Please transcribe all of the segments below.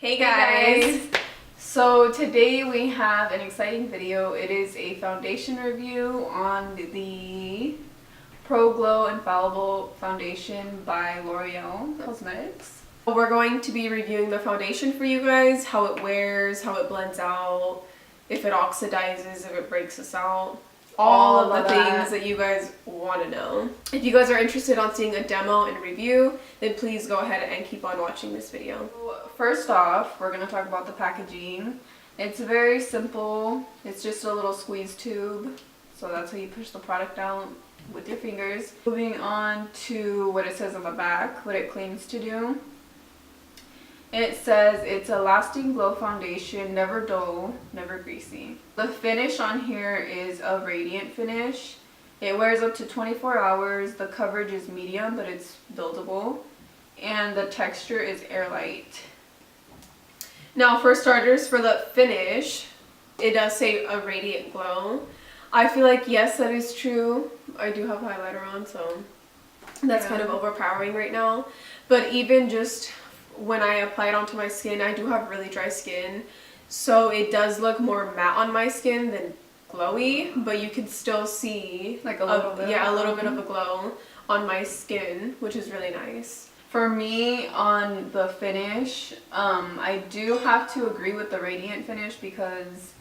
Hey guys! So today we have an exciting video. It is a foundation review on the Pro Glow Infallible Foundation by L'Oreal Cosmetics. We're going to be reviewing the foundation for you guys, how it wears, how it blends out, if it oxidizes, if it breaks us out. All of the things that you guys want to know. If you guys are interested on seeing a demo and review, then please go ahead and keep on watching this video. First off, we're going to talk about the packaging. It's very simple. It's just a little squeeze tube. So that's how you push the product out with your fingers. Moving on to what it says on the back, what it claims to do. It says it's a lasting glow foundation, never dull, never greasy. The finish on here is a radiant finish. It wears up to 24 hours. The coverage is medium, but it's buildable. And the texture is airlight. Now, for starters, for the finish, it does say a radiant glow. I feel like, yes, that is true. I do have highlighter on, so that's kind of overpowering right now. But even just when I apply it onto my skin, I do have really dry skin, so it does look more matte on my skin than glowy, but you can still see like a little bit of a glow on my skin, which is really nice. For me, on the finish, I do have to agree with the radiant finish because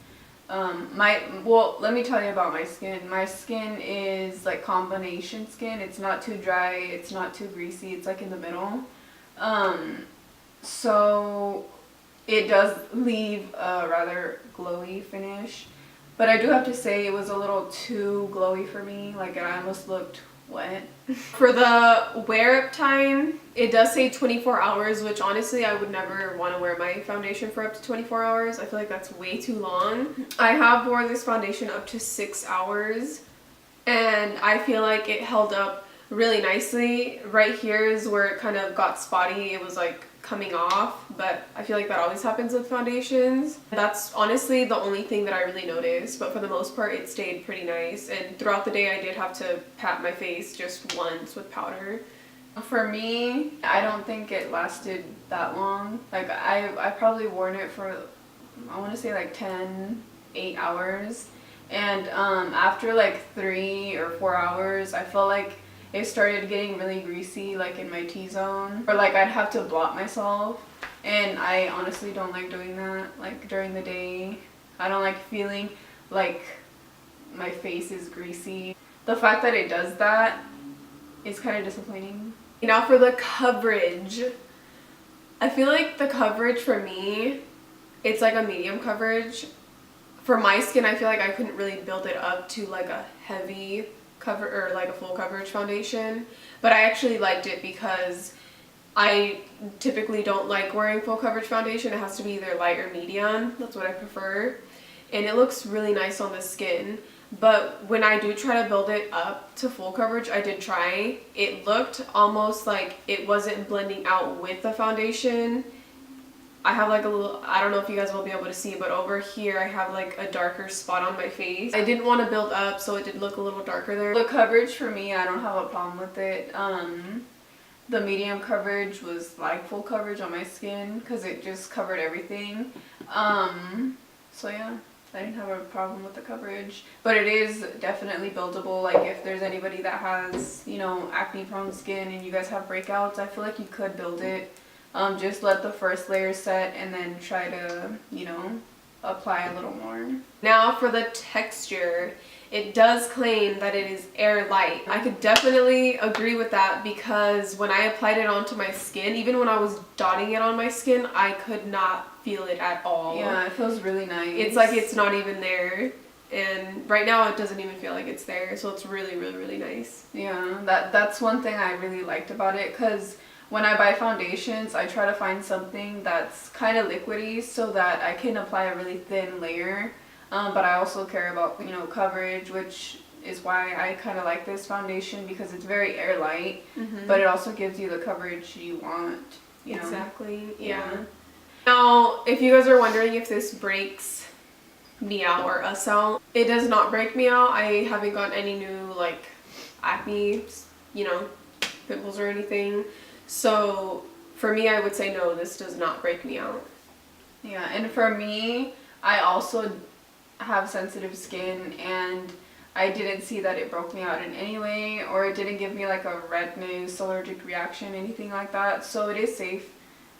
let me tell you about my skin. My skin is like combination skin. It's not too dry, it's not too greasy, it's like in the middle. So it does leave a rather glowy finish, but I do have to say it was a little too glowy for me. Like, I almost looked wet. For the wear up time, it does say 24 hours, which honestly I would never want to wear my foundation for up to 24 hours. I feel like that's way too long. I have worn this foundation up to 6 hours, and I feel like it held up really nicely. Right here is where it kind of got spotty. It was like coming off, but I feel like that always happens with foundations. That's honestly the only thing that I really noticed, but for the most part it stayed pretty nice, and throughout the day I did have to pat my face just once with powder. For me, I don't think it lasted that long. Like, I probably worn it for, I want to say like 8 hours, and after like 3 or 4 hours I felt like it started getting really greasy, like in my T-zone, or like I'd have to blot myself, and I honestly don't like doing that. Like, during the day, I don't like feeling like my face is greasy. The fact that it does that is kind of disappointing. Now for the coverage, I feel like the coverage for me, it's like a medium coverage. For my skin, I feel like I couldn't really build it up to like a heavy cover or like a full coverage foundation, but I actually liked it because I typically don't like wearing full coverage foundation. It has to be either light or medium. That's what I prefer, and it looks really nice on the skin. But when I do try to build it up to full coverage, I did try, it looked almost like it wasn't blending out with the foundation. I have like a little, I don't know if you guys will be able to see, but over here I have like a darker spot on my face. I didn't want to build up, so it did look a little darker there. The coverage for me, I don't have a problem with it. The medium coverage was like full coverage on my skin because it just covered everything. So yeah, I didn't have a problem with the coverage, but it is definitely buildable. Like, if there's anybody that has, you know, acne prone skin and you guys have breakouts, I feel like you could build it. Just let the first layer set and then try to, you know, apply a little more. Now for the texture, it does claim that it is airlight. I could definitely agree with that because when I applied it onto my skin, even when I was dotting it on my skin, I could not feel it at all. Yeah, it feels really nice. It's like it's not even there. And right now it doesn't even feel like it's there, so it's really, really, really nice. Yeah, that's one thing I really liked about it, because when I buy foundations, I try to find something that's kind of liquidy so that I can apply a really thin layer. But I also care about, you know, coverage, which is why I kind of like this foundation, because it's very airlight, but it also gives you the coverage you want. You know? Exactly, yeah. Now, if you guys are wondering if this breaks me out or us out, it does not break me out. I haven't got any new, like, acne, you know, pimples or anything. So for me, I would say no, this does not break me out. Yeah, and for me, I also have sensitive skin, and I didn't see that it broke me out in any way, or it didn't give me like a redness, allergic reaction, anything like that. So it is safe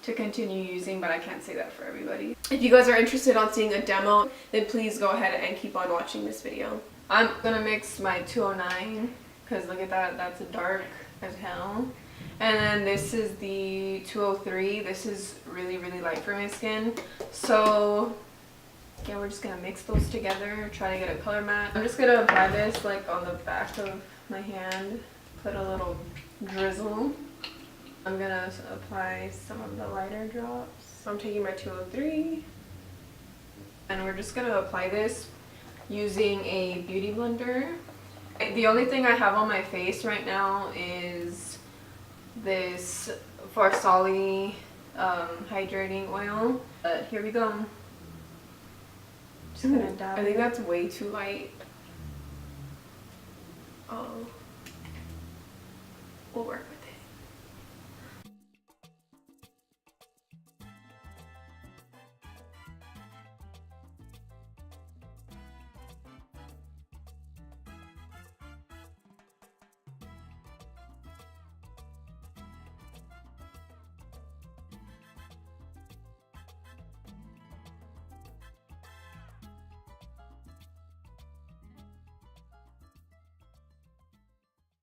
to continue using, but I can't say that for everybody. If you guys are interested on seeing a demo, then please go ahead and keep on watching this video. I'm gonna mix my 209, because look at that, that's dark as hell. And then this is the 203. This is really, really light for my skin. So yeah, we're just gonna mix those together, try to get a color match. I'm just gonna apply this like on the back of my hand, put a little drizzle. I'm gonna apply some of the lighter drops. I'm taking my 203. And we're just gonna apply this using a beauty blender. The only thing I have on my face right now is this Farsali hydrating oil. But here we go. Just gonna dab I think it. that's way too light. Oh. We'll work with it.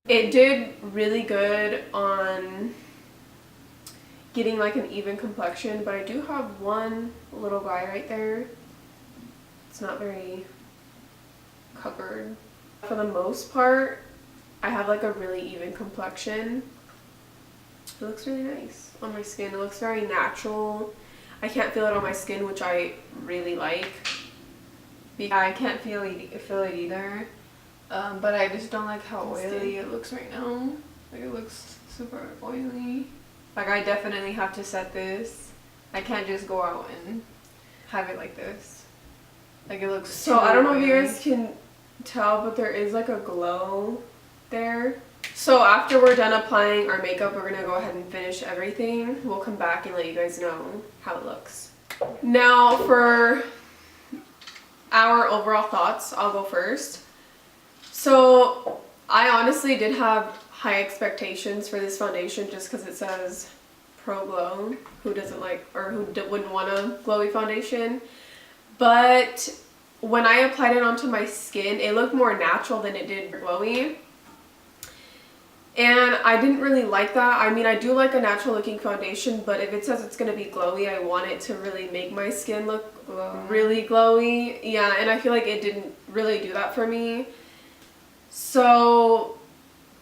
It did really good on getting like an even complexion, but I do have one little guy right there. It's not very covered. For the most part, I have like a really even complexion. It looks really nice on my skin. It looks very natural. I can't feel it on my skin, which I really like. Yeah, I can't feel it either. But I just don't like how oily it looks right now. Like, it looks super oily. Like, I definitely have to set this. I can't just go out and have it like this. Like, it looks So I don't know if you oily. guys can tell, but there is like a glow there. So after we're done applying our makeup, we're gonna go ahead and finish everything. We'll come back and let you guys know how it looks. Now for our overall thoughts, I'll go first. So I honestly did have high expectations for this foundation just because it says Pro Glow. Who doesn't like, or who wouldn't want a glowy foundation? But when I applied it onto my skin, it looked more natural than it did glowy. And I didn't really like that. I mean, I do like a natural looking foundation, but if it says it's going to be glowy, I want it to really make my skin look really glowy. Yeah, and I feel like it didn't really do that for me. So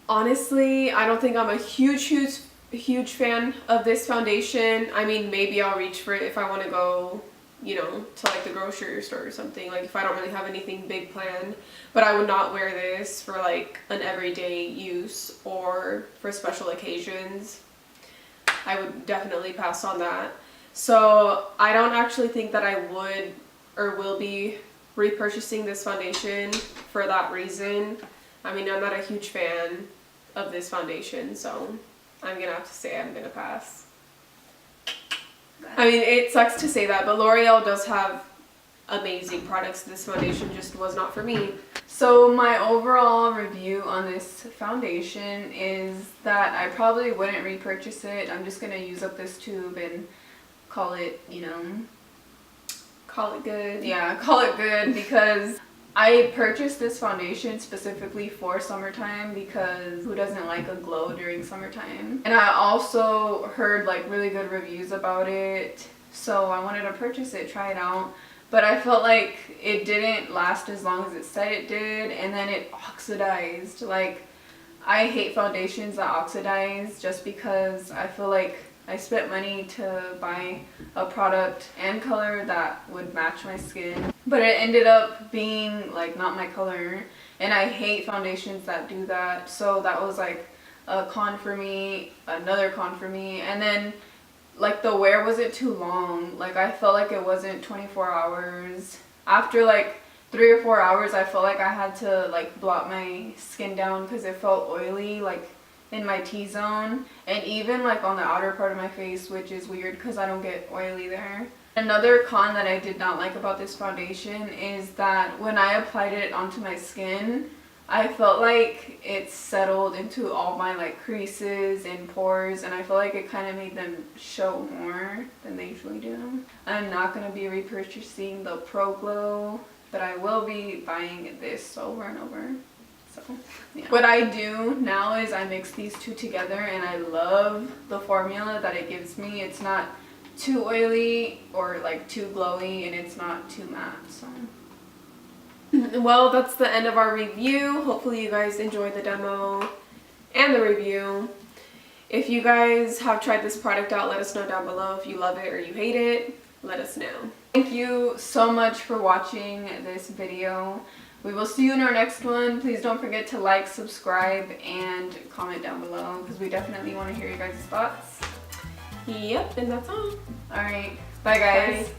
honestly, I don't think I'm a huge fan of this foundation. I mean, maybe I'll reach for it if I want to go, you know, to like the grocery store or something, like if I don't really have anything big planned. But I would not wear this for like an everyday use or for special occasions. I would definitely pass on that. So I don't actually think that I would or will be repurchasing this foundation for that reason. I mean, I'm not a huge fan of this foundation, so I'm gonna have to say I'm gonna pass. I mean, it sucks to say that, but L'Oreal does have amazing products. This foundation just was not for me. So my overall review on this foundation is that I probably wouldn't repurchase it. I'm just gonna use up this tube and call it, you know, Call it good. yeah, call it good, because I purchased this foundation specifically for summertime because who doesn't like a glow during summertime? And I also heard like really good reviews about it, so I wanted to purchase it, try it out. But I felt like it didn't last as long as it said it did, and then it oxidized. Like, I hate foundations that oxidize just because I feel like I spent money to buy a product and color that would match my skin, but it ended up being like not my color, and I hate foundations that do that. So that was like a con for me, another con for me. And then like the wear wasn't too long. Like, I felt like it wasn't 24 hours. After like 3 or 4 hours, I felt like I had to like blot my skin down because it felt oily. Like, in my T-zone and even like on the outer part of my face, which is weird because I don't get oily there. Another con that I did not like about this foundation is that when I applied it onto my skin, I felt like it settled into all my like creases and pores, and I feel like it kind of made them show more than they usually do. I'm not going to be repurchasing the Pro Glow, but I will be buying this over and over. So, yeah. What I do now is I mix these two together, and I love the formula that it gives me. It's not too oily or like too glowy, and it's not too matte, so. Well, that's the end of our review. Hopefully you guys enjoyed the demo and the review. If you guys have tried this product out, let us know down below. If you love it or you hate it, let us know. Thank you so much for watching this video. We will see you in our next one. Please don't forget to like, subscribe, and comment down below because we definitely want to hear your guys' thoughts. Yep, and that's all. Alright, bye guys. Bye.